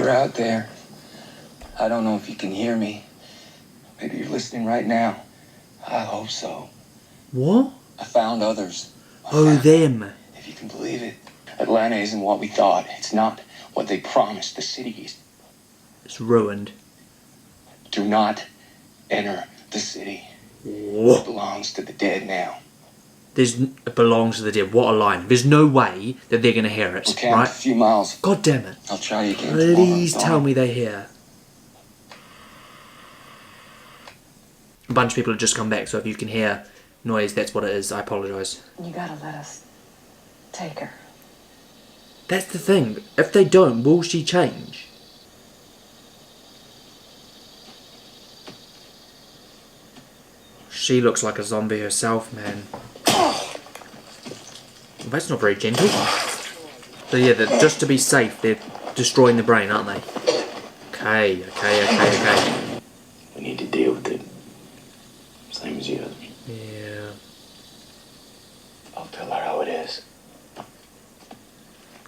you're out there, I don't know if you can hear me. Maybe you're listening right now. I hope so. What? I found others. Oh, them. If you can believe it. Atlanta isn't what we thought. It's not what they promised. The city is. It's ruined. Do not enter the city. What? It belongs to the dead now. It belongs to the dead. What a line. There's no way that they're going to hear it, Okay, right? a few miles. God damn it. I'll try again. Please tell me they hear. A bunch of people have just come back, so if you can hear noise, that's what it is. I apologise. You gotta let us take her. That's the thing. If they don't, will she change? She looks like a zombie herself, man. Well, that's not very gentle. So yeah, just to be safe, they're destroying the brain, aren't they? Okay. We need to deal with it. Same as the others. Yeah. I'll tell her how it is.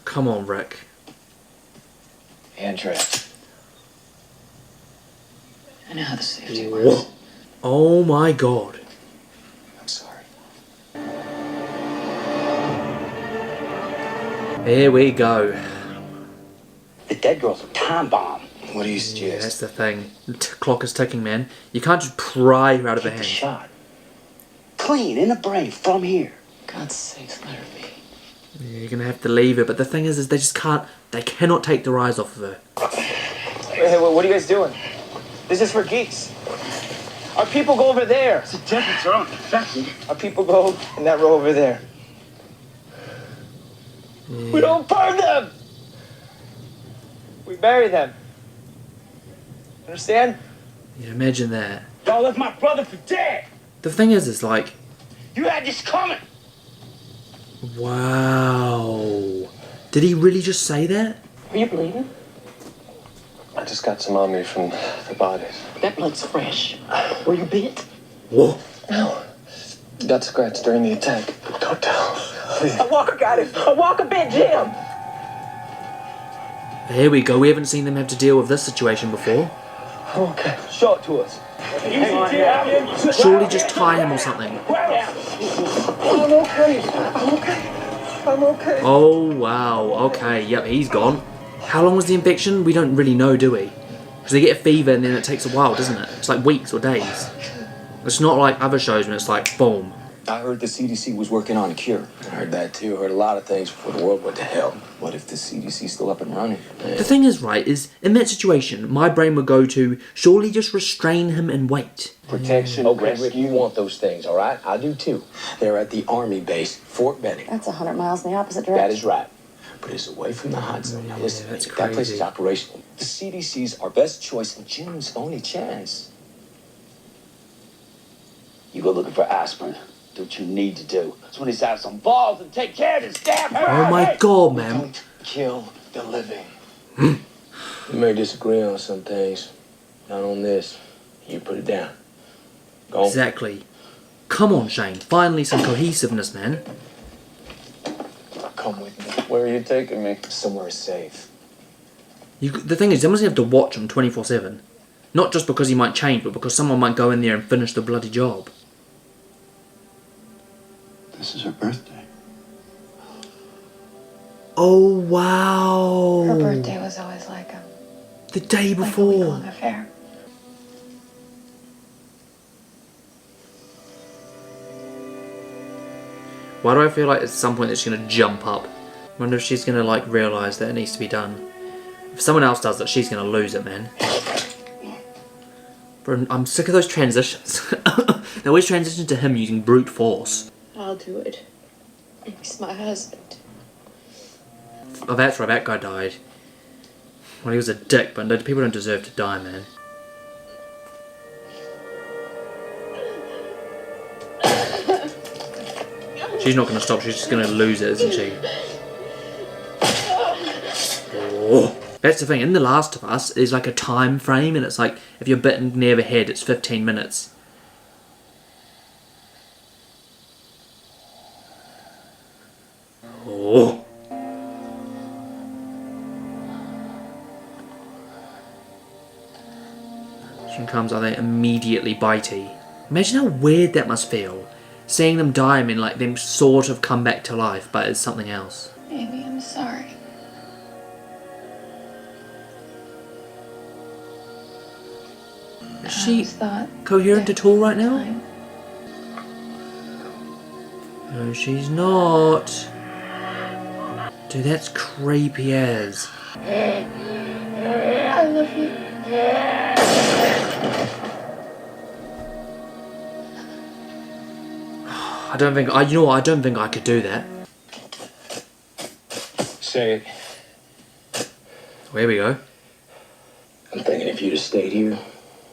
Come on, Rick. Andrex. I know how the safety works. Oh my god. I'm sorry. Here we go. The dead girl's a time bomb. What do you Yeah, suggest? that's the thing. The clock is ticking, man. You can't just pry her out of her Take the hand. shot. Clean in the brain from here. God's sakes, let her be. Yeah, you're gonna have to leave her, but the thing is they just can't. They cannot take their eyes off of her. Hey, what are you guys doing? This is for geeks. Our people go over there. The dead are uninfected. Our people go in that row over there. Yeah. We don't burn them. We bury them. Understand? Yeah, imagine that. Y'all left my brother for dead. The thing is like, You had this coming. wow. Did he really just say that? Are you bleeding? I just got some on me from the bodies. That blood's fresh. Were you bit? Whoa. No. Got scratched during the attack. Don't tell. Please. A walker got it. A walker bit Jim. Here we go. We haven't seen them have to deal with this situation before. Okay. Show it to us. Surely just tie him or something. I'm okay. I'm okay. Oh, wow. Okay, yep, he's gone. How long was the infection? We don't really know, do we? Because they get a fever and then it takes a while, doesn't it? It's like weeks or days. It's not like other shows when it's like, boom. I heard the CDC was working on a cure. I heard that too. Heard a lot of things before the world went to hell. What if the CDC's still up and running? The thing is, right, is in that situation, my brain would go to surely just restrain him and wait. Protection, Okay, Rick, you want those things, all right? I do too. They're at the Army base, Fort Benning. That's 100 miles in the opposite direction. That is right. But it's away from the hot zone. Now listen, that's that place crazy. is operational. The CDC's our best choice and Jim's only chance. You go looking for aspirin. Do what you need to do. So when he's have some balls and take care of this damn Oh my god, man. Don't kill the living. We may disagree on some things. Not on this. You put it down. Go. Exactly. Come on, Shane. Finally some cohesiveness, man. Come with me. Where are you taking me? Somewhere safe. The thing is, you must have to watch him 24/7. Not just because he might change, but because someone might go in there and finish the bloody job. This is her birthday. Oh, wow. Her birthday was always like a The day like a before. week-long affair. Why do I feel like at some point that she's going to jump up? I wonder if she's going to like realise that it needs to be done. If someone else does that, she's going to lose it, man. Bro, I'm sick of those transitions. They always transition to him using brute force. I'll do it. He's my husband. Oh, that's right, that guy died. Well, he was a dick, but people don't deserve to die, man. She's not going to stop, she's just going to lose it, isn't she? Oh. That's the thing, in The Last of Us, there's like a time frame, and it's like, if you're bitten near the head, it's 15 minutes. Oh. comes, are they immediately bitey. Imagine how weird that must feel. Seeing them die, I mean, like, them sort of come back to life, but it's something else. Amy, I'm sorry. Is she coherent at all right now? No, she's not. Dude, that's creepy as. I love you. I don't think, you know what, I don't think I could do that. Say it. Oh, here we go. I'm thinking if you'd have stayed here,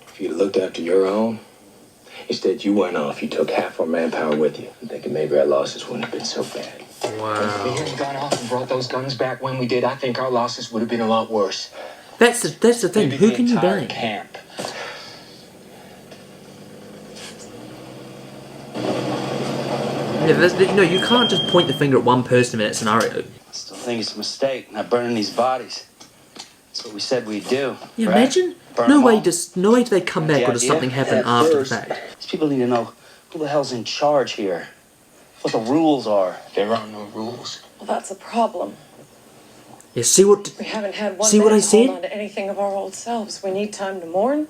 if you'd have looked after your own, instead you went off, you took half our manpower with you. I'm thinking maybe our losses wouldn't have been so bad. If we Wow. hadn't gone off and brought those guns back when we did, I think our losses would have been a lot worse. That's the thing, Maybe who the can you entire blame? camp. Yeah, you can't just point the finger at one person in that scenario. I still think it's a mistake not burning these bodies. That's what we said we'd do. Yeah, right? imagine. Burn No them way all. do they come back, The or does idea? something happen At after the first, fact? These people need to know who the hell's in charge here. What the rules are. There are no rules. Well, that's a problem. Yeah, see what We haven't had one See what minute I to hold said? on to anything of our old selves. We need time to mourn,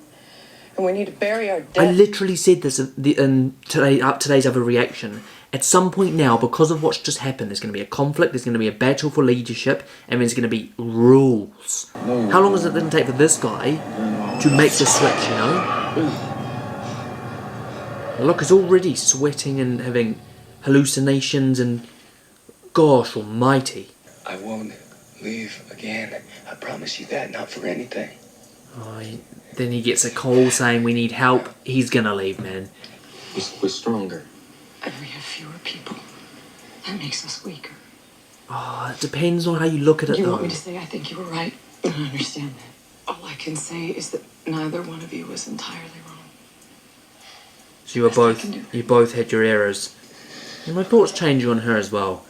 and we need to bury our I dead. literally said this in today's other reaction. At some point now, because of what's just happened, there's going to be a conflict, there's going to be a battle for leadership, and there's going to be rules. How long does it then take for this guy to make the switch, you know? Look, he's already sweating and having hallucinations and... Gosh almighty. I won't leave again. I promise you that, not for anything. Then he gets a call saying we need help. He's going to leave, man. We're stronger. And we have fewer people. That makes us weaker. It depends on how you look at it, You though. want me to say I think you were right? I understand that. All I can say is that neither one of you was entirely wrong. So you can both had your errors. And my thoughts changing on her as well.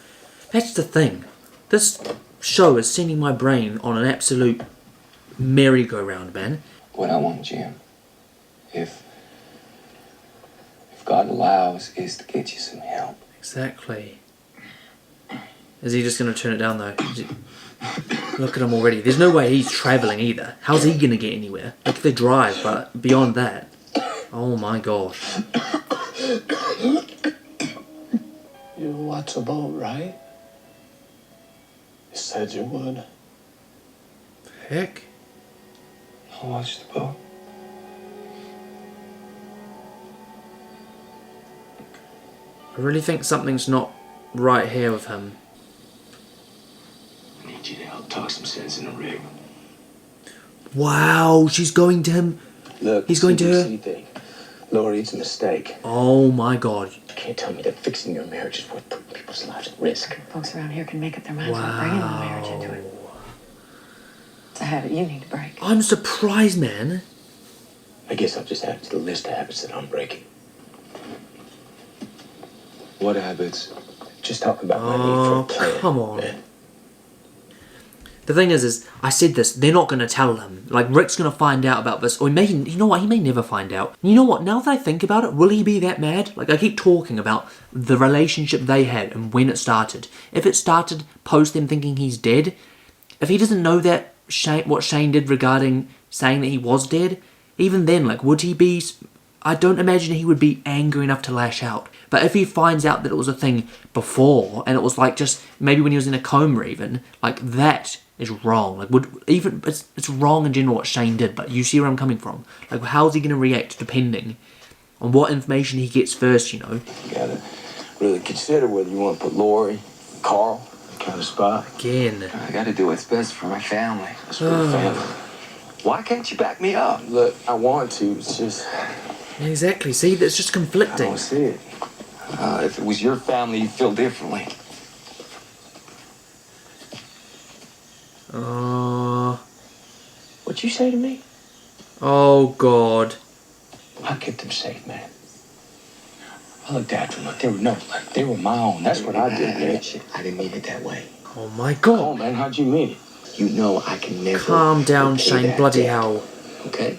That's the thing. This show is sending my brain on an absolute merry-go-round, man. What I want, Jim, if God allows, is to get you some help. Exactly. Is he just going to turn it down, though? Look at him already. There's no way he's travelling either. How's he going to get anywhere? Like, if they drive, but beyond that... Oh my gosh. You watch a boat, right? You said you would. Heck. I'll watch the boat. I really think something's not right here with him. I need you to help talk some sense in the rig. Wow, she's going to him. Look, He's going to her. CBC thing. Lori, it's a mistake. Oh my god. You can't tell me that fixing your marriage is worth putting people's lives at risk. Folks around here can make up their minds about bringing my marriage into it. It's a habit you need to break. I'm surprised, man. I guess I'll just add to the list of habits that I'm breaking. What habits? Just talking about my need for a plan. Come on. Man. The thing is I said this, they're not going to tell him. Like, Rick's going to find out about this, or he may, you know what, he may never find out. You know what, now that I think about it, will he be that mad? Like, I keep talking about the relationship they had and when it started. If it started post them thinking he's dead, if he doesn't know that what Shane did regarding saying that he was dead, even then, like, would he be... I don't imagine he would be angry enough to lash out. But if he finds out that it was a thing before, and it was like just, maybe when he was in a coma even, like, that is wrong. Like, it's wrong in general what Shane did, but you see where I'm coming from. Like, how's he going to react depending on what information he gets first, you know? You gotta really consider whether you want to put Lori, Carl, kind of spot. Again. I gotta do what's best for my family. That's for the family. Why can't you back me up? Look, I want to, it's just... Exactly, see, that's just I conflicting. don't see it. If it was your family, you'd feel differently. What'd you say to me? Oh, God. I kept them safe, man. I looked after them like they were my own. That's what I did, man. I didn't mean it that way. Oh, my God. Oh, man, how'd you mean it? You know I can never... Calm down, repay Shane, that bloody debt, hell. okay?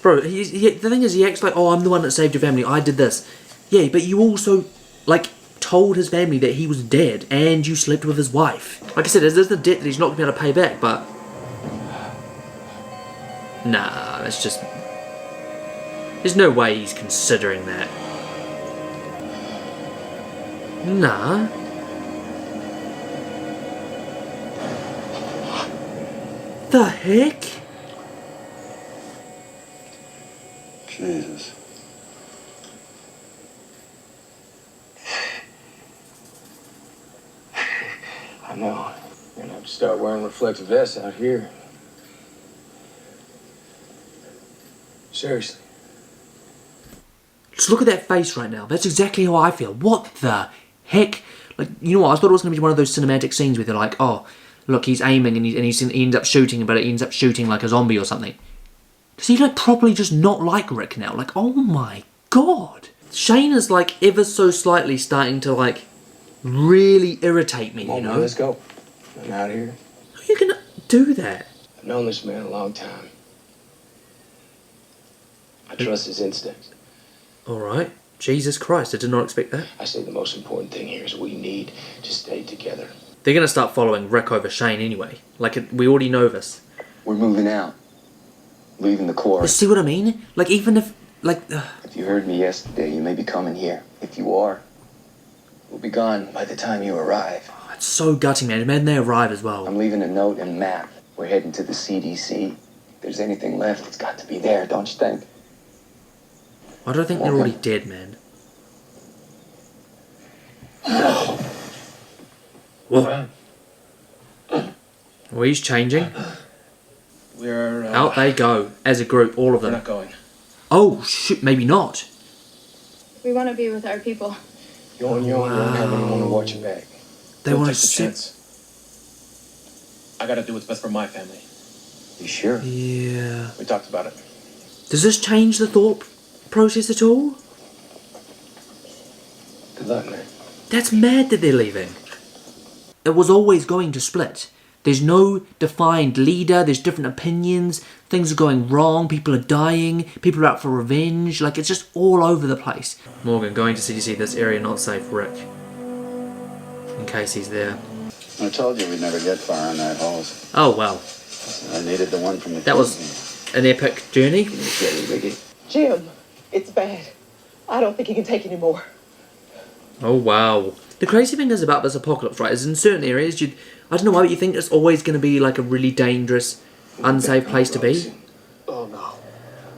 Bro, the thing is, he acts like, oh, I'm the one that saved your family. I did this. Yeah, but you also, like, told his family that he was dead and you slept with his wife. Like I said, there's the debt that he's not going to be able to pay back, but... Nah, that's just... There's no way he's considering that. Nah. The heck? Jesus. I know. You're gonna have to start wearing reflective vests out here. Seriously. Just look at that face right now. That's exactly how I feel. What the heck? Like, you know what? I thought it was going to be one of those cinematic scenes where they're like, oh, look, he's aiming and he ends up shooting, but he ends up shooting like a zombie or something. Does he, like, properly just not like Rick now? Like, oh my god. Shane is, like, ever so slightly starting to, like, really irritate me, you know? Let's go. I'm out of here. How are you gonna do that? I've known this man a long time. I trust his instincts. Alright. Jesus Christ, I did not expect that. I say the most important thing here is we need to stay together. They're gonna start following Rick over Shane anyway. Like, we already know this. We're moving out. Leaving the core. But see what I mean? Like, even if, like... If you heard me yesterday, you may be coming here. If you are, we'll be gone by the time you arrive. Oh, it's so gutting, man. Imagine they arrive as well. I'm leaving a note and map. We're heading to the CDC. If there's anything left, it's got to be there, don't you think? I don't think they're already dead, man. Whoa. Well, he's changing. We're Out they go, as a group, all of We're them. not going. Oh, shoot, maybe not. We want to be with our people. You're on your own. You don't have anyone to watch your back. They Don't want to take the sit... chance. I gotta do what's best for my family. You sure? Yeah. We talked about it. Does this change the thought process at all? Good luck, man. That's mad that they're leaving. It was always going to split. There's no defined leader, there's different opinions, things are going wrong, people are dying, people are out for revenge, like it's just all over the place. Morgan, going to CDC, this area not safe, Rick. In case he's there. I told you we'd never get far on that hose. Oh well. I needed the one from the That was an epic journey. Jim, it's bad. I don't think he can take any more. Oh wow. The crazy thing is about this apocalypse, right, is in certain areas, I don't know why, but you think it's always going to be like a really dangerous, unsafe place to be. Oh no.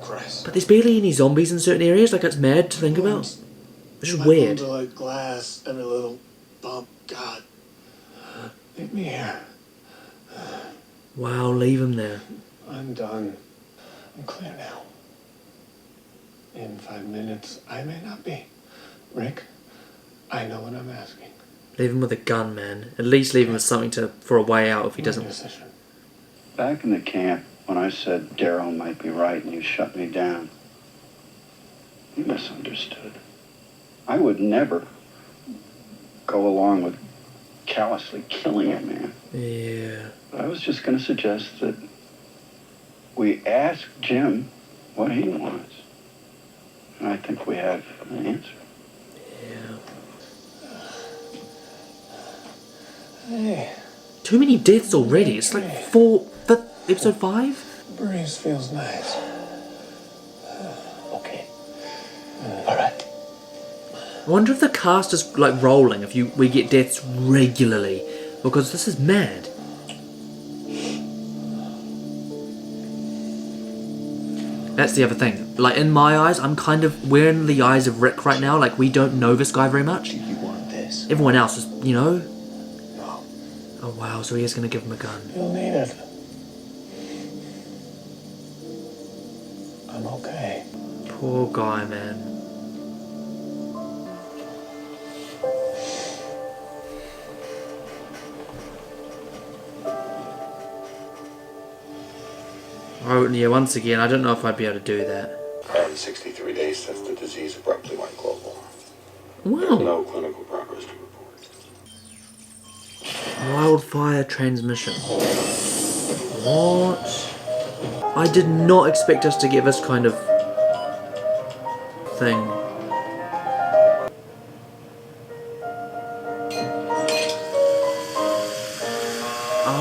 Christ. But there's barely any zombies in certain areas, like it's mad to think about. It's just weird. Like glass, every little bump. God, leave me here. Wow, leave him there. I'm done. I'm clear now. In 5 minutes, I may not be. Rick, I know what I'm asking. Leave him with a gun, man. At least leave him with something for a way out if he doesn't. Back in the camp, when I said Daryl might be right and you shut me down, you misunderstood. I would never go along with callously killing a man. Yeah. But I was just going to suggest that we ask Jim what he wants. And I think we have an answer. Yeah. Hey, Too many deaths already. It's like episode 5? breeze feels nice. Okay. Alright. I wonder if the cast is like rolling if we get deaths regularly. Because this is mad. That's the other thing. Like, in my eyes, we're in the eyes of Rick right now. Like, we don't know this guy very much. Do you want this? Everyone else is, No. Oh wow, so he is going to give him a gun. You'll need it. I'm okay. Poor guy, man. Oh, yeah, once again, I don't know if I'd be able to do that. And 63 days since the disease abruptly went global. Wow. No clinical progress to report. Wildfire transmission. What? I did not expect us to get this kind of thing.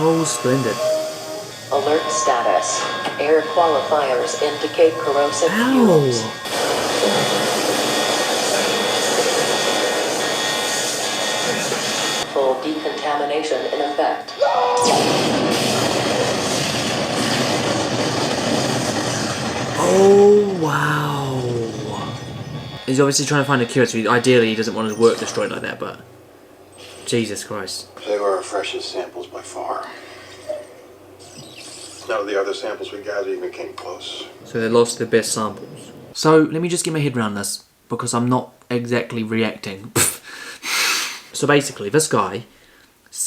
Oh, splendid. Alert status. Air qualifiers indicate corrosive fumes. Full decontamination in effect. Oh, wow. He's obviously trying to find a cure, so ideally he doesn't want his work destroyed like that, but... Jesus Christ. They were our freshest samples by far. None of the other samples we gathered even came close. So they lost their best samples. So, let me just get my head around this, because I'm not exactly reacting. So basically, this guy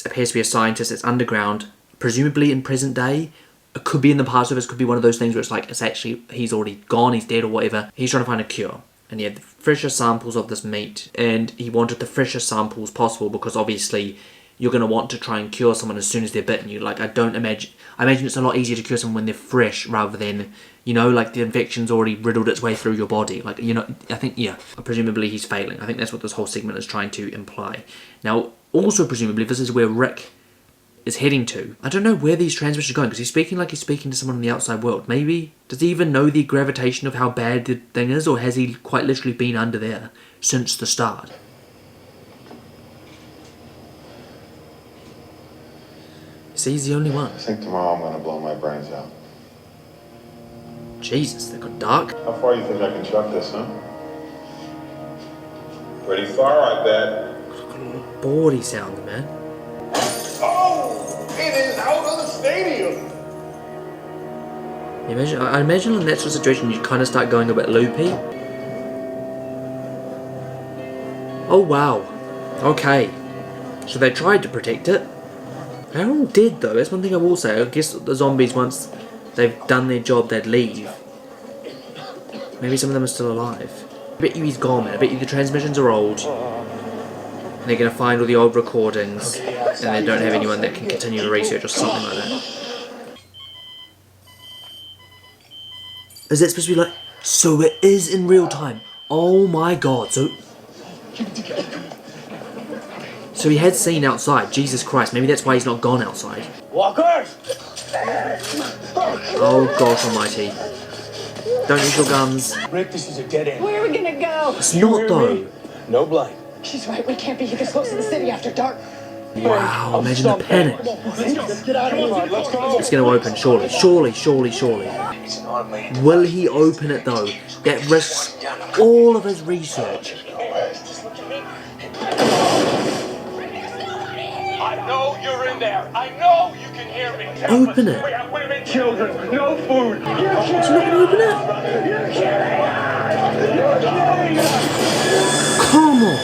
appears to be a scientist that's underground, presumably in present day. It could be in the past service, could be one of those things where it's like, it's actually, he's already gone, he's dead or whatever. He's trying to find a cure. And he had the freshest samples of this meat, and he wanted the freshest samples possible because obviously you're going to want to try and cure someone as soon as they're bitten you. Like, I imagine it's a lot easier to cure someone when they're fresh rather than, you know, like the infection's already riddled its way through your body. Like, you know, I think, yeah, presumably he's failing. I think that's what this whole segment is trying to imply. Now, also presumably this is where Rick is heading to. I don't know where these transmissions are going because he's speaking like he's speaking to someone in the outside world. Maybe, does he even know the gravitation of how bad the thing is, or has he quite literally been under there since the start? See, he's the only one. I think tomorrow I'm gonna blow my brains out. Jesus, that got dark. How far you think I can chuck this, huh? Pretty far, I bet. Look how bored he sounds, man. Oh! It is out of the stadium! I imagine in that sort of situation you kind of start going a bit loopy. Oh wow. Okay. So they tried to protect it. They're all dead though, that's one thing I will say. I guess the zombies, once they've done their job, they'd leave. Maybe some of them are still alive. I bet you he's gone, man. I bet you the transmissions are old. And they're going to find all the old recordings, and they don't have anyone that can continue the research or something like that. Is that supposed to be like... So it is in real time. Oh my god. So he had seen outside. Jesus Christ. Maybe that's why he's not gone outside. Walkers! Oh gosh almighty. Don't use your guns. Rick, this is a dead end. Where are we gonna go? It's not though. No blind. She's right, we can't be this close to the city after dark. Wow, imagine the panic. Let's get out of here. Let's go. It's going to open, surely. Surely. Will he open it though? That risks all of his research. I know you're in there. I know you can hear me. Open it. We have women, children, no food. He's not going to open it? You're killing us. Come on.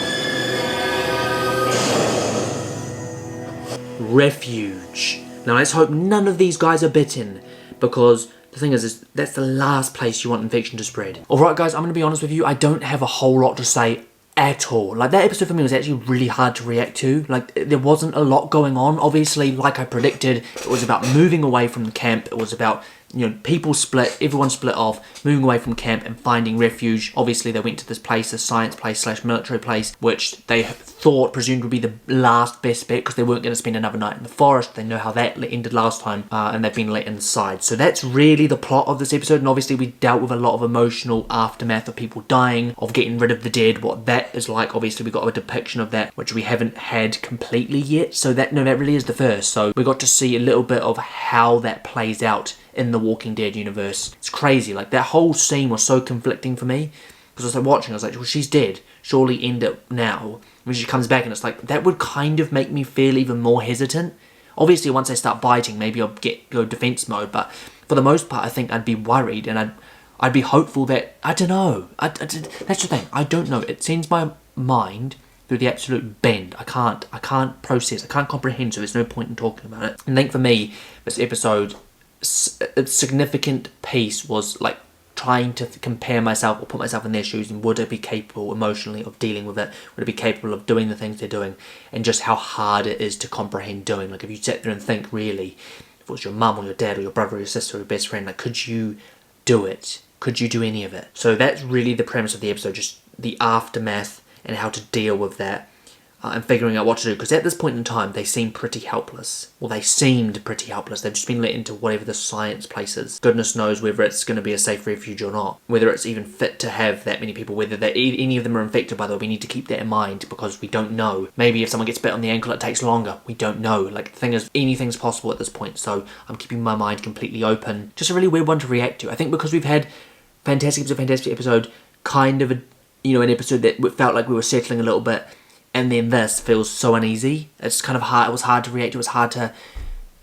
Refuge. Now let's hope none of these guys are bitten, because the thing is that's the last place you want infection to spread. Alright guys, I'm going to be honest with you, I don't have a whole lot to say at all. Like, that episode for me was actually really hard to react to. Like, there wasn't a lot going on. Obviously, like I predicted, it was about moving away from the camp. It was about, you know, people split, everyone split off, moving away from camp and finding refuge. Obviously, they went to this place, this science place / military place, which they thought, presumed would be the last best bet because they weren't going to spend another night in the forest. They know how that ended last time, and they've been let inside. So that's really the plot of this episode, and obviously we dealt with a lot of emotional aftermath of people dying, of getting rid of the dead, what that is like. Obviously we got a depiction of that, which we haven't had completely yet, so that really is the first. So we got to see a little bit of how that plays out in the Walking Dead universe. It's crazy, like that whole scene was so conflicting for me, because I was like watching, I was like, well, she's dead, surely end it now. When she comes back, and it's like, that would kind of make me feel even more hesitant. Obviously once they start biting, maybe I'll go defense mode, but for the most part I think I'd be worried, and I'd be hopeful that, I don't know, that's the thing, I don't know, it sends my mind through the absolute bend. I can't process, I can't comprehend, so there's no point in talking about it. And I think for me, this episode, a significant piece was like trying to compare myself or put myself in their shoes, and would I be capable emotionally of dealing with it? Would I be capable of doing the things they're doing? And just how hard it is to comprehend doing. Like, if you sit there and think, really, if it was your mum or your dad or your brother or your sister or your best friend, like, could you do it? Could you do any of it? So that's really the premise of the episode, just the aftermath and how to deal with that. And figuring out what to do, because at this point in time they seem pretty helpless. Well, they seemed pretty helpless. They've just been let into whatever the science place is. Goodness knows whether it's going to be a safe refuge or not, whether it's even fit to have that many people, whether any of them are infected. By the way, we need to keep that in mind because we don't know. Maybe if someone gets bit on the ankle it takes longer. We don't know. Like, the thing is, anything's possible at this point, so I'm keeping my mind completely open. Just a really weird one to react to. I think because we've had fantastic episode, kind of an episode that felt like we were settling a little bit. And then this feels so uneasy. It's kind of hard. It was hard to react. It was hard to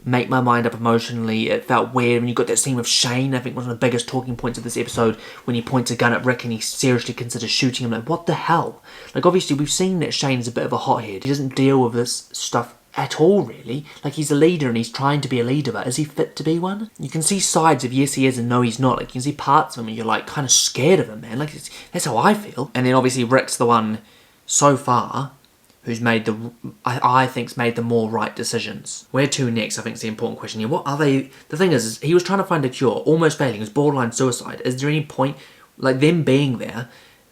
make my mind up emotionally. It felt weird. When you got that scene with Shane, I think one of the biggest talking points of this episode, when he points a gun at Rick and he seriously considers shooting him. Like, what the hell? Like, obviously we've seen that Shane is a bit of a hothead. He doesn't deal with this stuff at all, really. Like, he's a leader and he's trying to be a leader, but is he fit to be one? You can see sides of yes he is and no he's not. Like, you can see parts of him and you're like kind of scared of him, man. Like, that's how I feel. And then obviously Rick's the one so far who's made I think's made the more right decisions. Where to next, I think, is the important question here. What are they? The thing is he was trying to find a cure, almost failing. It was borderline suicide. Is there any point, like, them being there,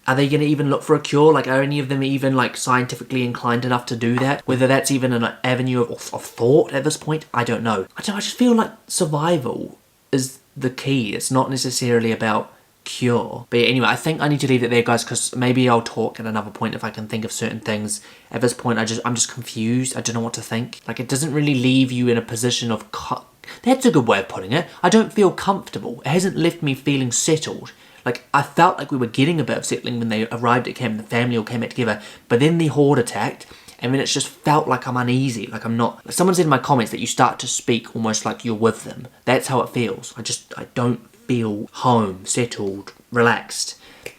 are they going to even look for a cure? Like, are any of them even, like, scientifically inclined enough to do that? Whether that's even an avenue of thought at this point, I don't know. I just feel like survival is the key. It's not necessarily about cure. But yeah, anyway, I think I need to leave it there, guys, because maybe I'll talk at another point if I can think of certain things. At this point, I'm just confused. I don't know what to think. Like, it doesn't really leave you in a position of that's a good way of putting it. I don't feel comfortable. It hasn't left me feeling settled. Like, I felt like we were getting a bit of settling when they arrived at camp and the family all came back together, but then the horde attacked, and then it's just felt like I'm uneasy, like I'm not. Like, someone said in my comments that you start to speak almost like you're with them. That's how it feels. I don't feel home, settled, relaxed.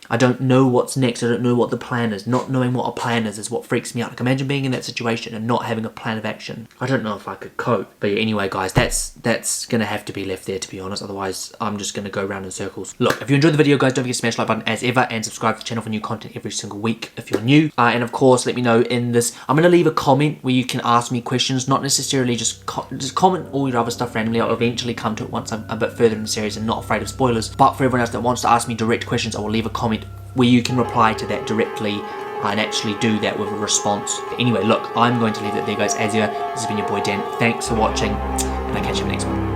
I don't know what's next. I don't know what the plan is. Not knowing what a plan is what freaks me out. Like, imagine being in that situation and not having a plan of action. I don't know if I could cope. But yeah, anyway, guys, that's going to have to be left there, to be honest. Otherwise, I'm just going to go around in circles. Look, if you enjoyed the video, guys, don't forget to smash the like button as ever and subscribe to the channel for new content every single week if you're new. And of course, let me know in this. I'm going to leave a comment where you can ask me questions, not necessarily just comment all your other stuff randomly. I'll eventually come to it once I'm a bit further in the series and not afraid of spoilers. But for everyone else that wants to ask me direct questions, I will leave a comment where you can reply to that directly and actually do that with a response. Anyway, look, I'm going to leave it there, guys. As ever, this has been your boy Dan. Thanks for watching, and I'll catch you in the next one.